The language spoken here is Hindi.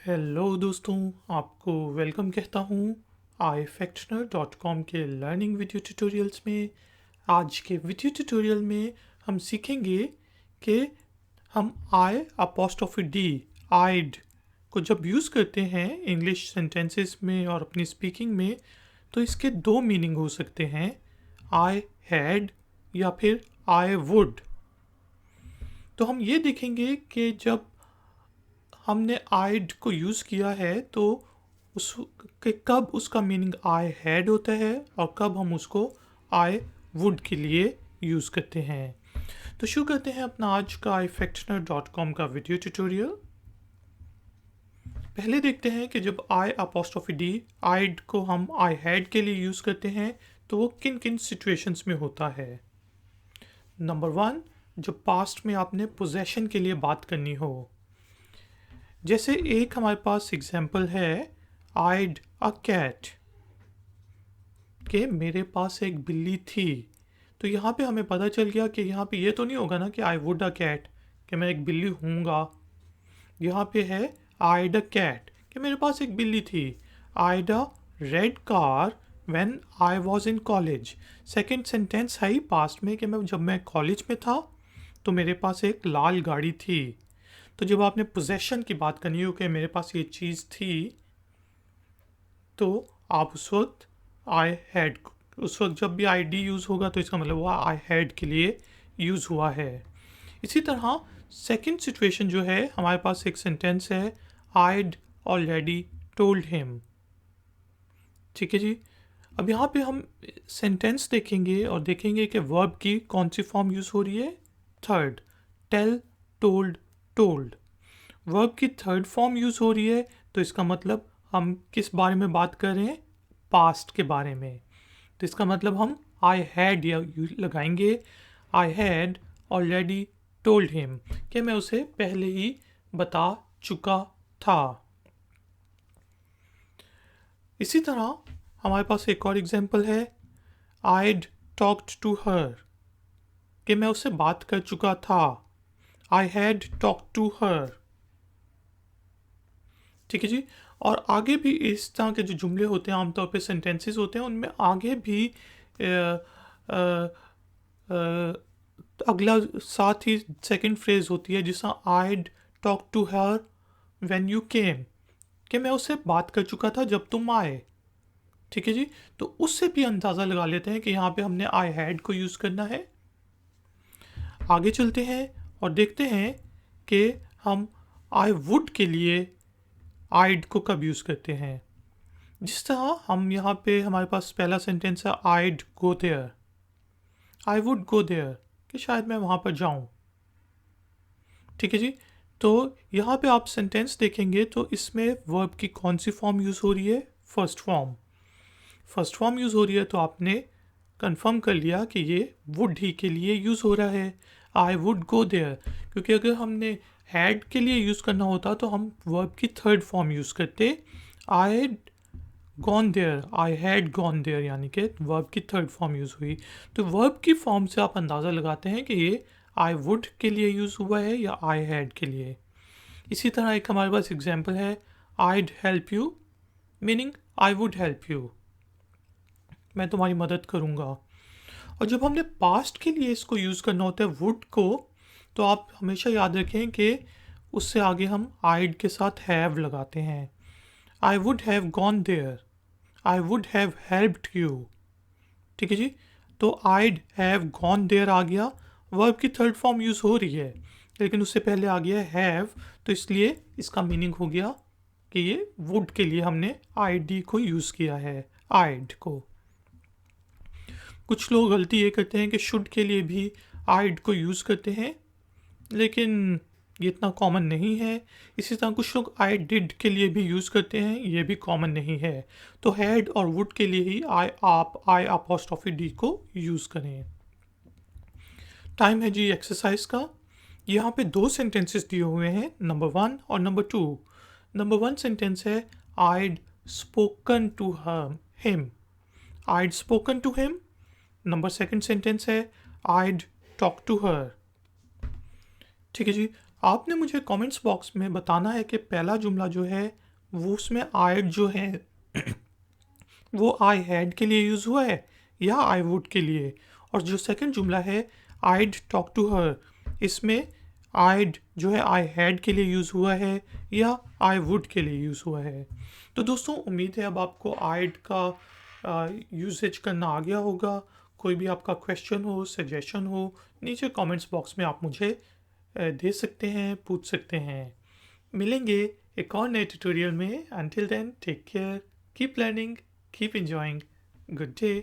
हेलो दोस्तों, आपको वेलकम कहता हूँ ifactioner.com के लर्निंग वीडियो ट्यूटोरियल्स में। आज के वीडियो ट्यूटोरियल में हम सीखेंगे कि हम आई अपोस्ट्रोफी डी आइड को जब यूज़ करते हैं इंग्लिश सेंटेंसेस में और अपनी स्पीकिंग में, तो इसके दो मीनिंग हो सकते हैं, आई हैड या फिर आई वुड। तो हम ये देखेंगे कि जब हमने आइड को यूज़ किया है तो उस कब उसका मीनिंग आई हैड होता है और कब हम उसको आई वुड के लिए यूज़ करते हैं। तो शुरू करते हैं अपना आज का ifactioner.com का वीडियो ट्यूटोरियल। पहले देखते हैं कि जब आई अपोस्ट्रोफी डी आइड को हम आई हैड के लिए यूज़ करते हैं तो वो किन किन सिचुएशंस में होता है। नंबर 1, जब पास्ट में आपने पोजेशन के लिए बात करनी हो। जैसे एक हमारे पास एग्जाम्पल है, आइड अ कैट, कि मेरे पास एक बिल्ली थी। तो यहाँ पे हमें पता चल गया कि यहाँ पे ये तो नहीं होगा ना कि आई वुड अ कैट, कि मैं एक बिल्ली हूँगा। यहाँ पे है आइड अ कैट, कि मेरे पास एक बिल्ली थी। I'd a red car when I was in college. Second sentence है ही पास्ट में, कि जब मैं कॉलेज में था तो मेरे पास एक लाल गाड़ी थी। तो जब आपने पोजेशन की बात करनी हो कि मेरे पास ये चीज़ थी, तो आप उस वक्त आई हैड, उस वक्त जब भी आई डी यूज़ होगा तो इसका मतलब हुआ आई हैड के लिए यूज़ हुआ है। इसी तरह सेकंड सिचुएशन जो है, हमारे पास एक सेंटेंस है, आइड ऑलरेडी टोल्ड हिम। ठीक है जी। अब यहाँ पे हम सेंटेंस देखेंगे और देखेंगे कि वर्ब की कौन सी फॉर्म यूज़ हो रही है। Third, tell, told, told. Verb की थर्ड फॉर्म यूज़ हो रही है, तो इसका मतलब हम किस बारे में बात कर रहे हैं, पास्ट के बारे में। तो इसका मतलब हम आई हैड या लगाएंगे, I had already told him, कि मैं उसे पहले ही बता चुका था। इसी तरह हमारे पास एक और एग्जाम्पल है, आइड टॉक्ड टू हर, कि मैं उससे बात कर चुका था। I had talked to her. ठीक है जी। और आगे भी इस तरह के जो जुमले होते हैं, आमतौर पे सेंटेंसेस होते हैं, उनमें आगे भी अगला साथ ही सेकंड फ्रेज होती है, जिसका I'd talk to her when you came, कि मैं उससे बात कर चुका था जब तुम आए। ठीक है जी। तो उससे भी अंदाज़ा लगा लेते हैं कि यहाँ पे हमने आई हैड को यूज़ करना है। आगे चलते हैं और देखते हैं कि हम आई वुड के लिए आइड को कब यूज़ करते हैं। जिस तरह हम यहाँ पे हमारे पास पहला सेंटेंस है, I'd go there, I would go there, कि शायद मैं वहाँ पर जाऊँ। ठीक है जी। तो यहाँ पे आप सेंटेंस देखेंगे तो इसमें वर्ब की कौन सी फॉर्म यूज़ हो रही है, first form. First form use हो रही है तो आपने कंफर्म कर लिया कि ये वुड ही के लिए यूज़ हो रहा है, आई वुड गो देयर। क्योंकि अगर हमने हैड के लिए यूज़ करना होता तो हम वर्ब की थर्ड फॉर्म यूज़ करते, I gone there, I had gone there, यानी कि वर्ब की थर्ड फॉर्म यूज़ हुई। तो वर्ब की फॉर्म से आप अंदाज़ा लगाते हैं कि ये आई वुड के लिए यूज़ हुआ है या आई हैड के लिए। इसी तरह एक हमारे पास एग्जाम्पल है, I'd help you, meaning I would help you, मैं तुम्हारी मदद करूँगा। और जब हमने पास्ट के लिए इसको यूज़ करना होता है वुड को, तो आप हमेशा याद रखें कि उससे आगे हम आइड के साथ हैव लगाते हैं। I would have gone there, I would have helped you. ठीक है जी। तो आइड हैव गॉन देयर आ गया, वर्ब की थर्ड फॉर्म यूज़ हो रही है, लेकिन उससे पहले आ गया हैव, तो इसलिए इसका मीनिंग हो गया कि ये वुड के लिए हमने आई डी को यूज़ किया है, आइड को। कुछ लोग गलती ये करते हैं कि शुड के लिए भी आइड को यूज़ करते हैं, लेकिन ये इतना कॉमन नहीं है। इसी तरह कुछ लोग आई डिड के लिए भी यूज़ करते हैं, ये भी कॉमन नहीं है। तो हैड और वुड के लिए ही आई अपोस्ट्रोफी डी को यूज़ करें। टाइम है जी एक्सरसाइज का। यहाँ पे दो सेंटेंसेस दिए हुए हैं, नंबर 1 और नंबर 2। नंबर 1 सेंटेंस है, I'd spoken to him, I'd spoken to him. Number second sentence है, आइड टॉक टू हर। ठीक है जी। आपने मुझे कमेंट्स बॉक्स में बताना है कि पहला जुमला जो है वो उसमें आइड जो है वो आई हैड के लिए यूज़ हुआ है या आई वुड के लिए। और जो सेकंड जुमला है आइड टॉक टू हर, इसमें आइड जो है आई हैड के लिए यूज़ हुआ है या आई वुड के लिए यूज़ हुआ है। तो दोस्तों उम्मीद है अब आपको आइड का यूसेज करना आ गया होगा। कोई भी आपका क्वेश्चन हो, सजेशन हो, नीचे कमेंट्स बॉक्स में आप मुझे दे सकते हैं, पूछ सकते हैं। मिलेंगे एक और नए ट्यूटोरियल में। Until then take care, keep learning, keep enjoying, good day.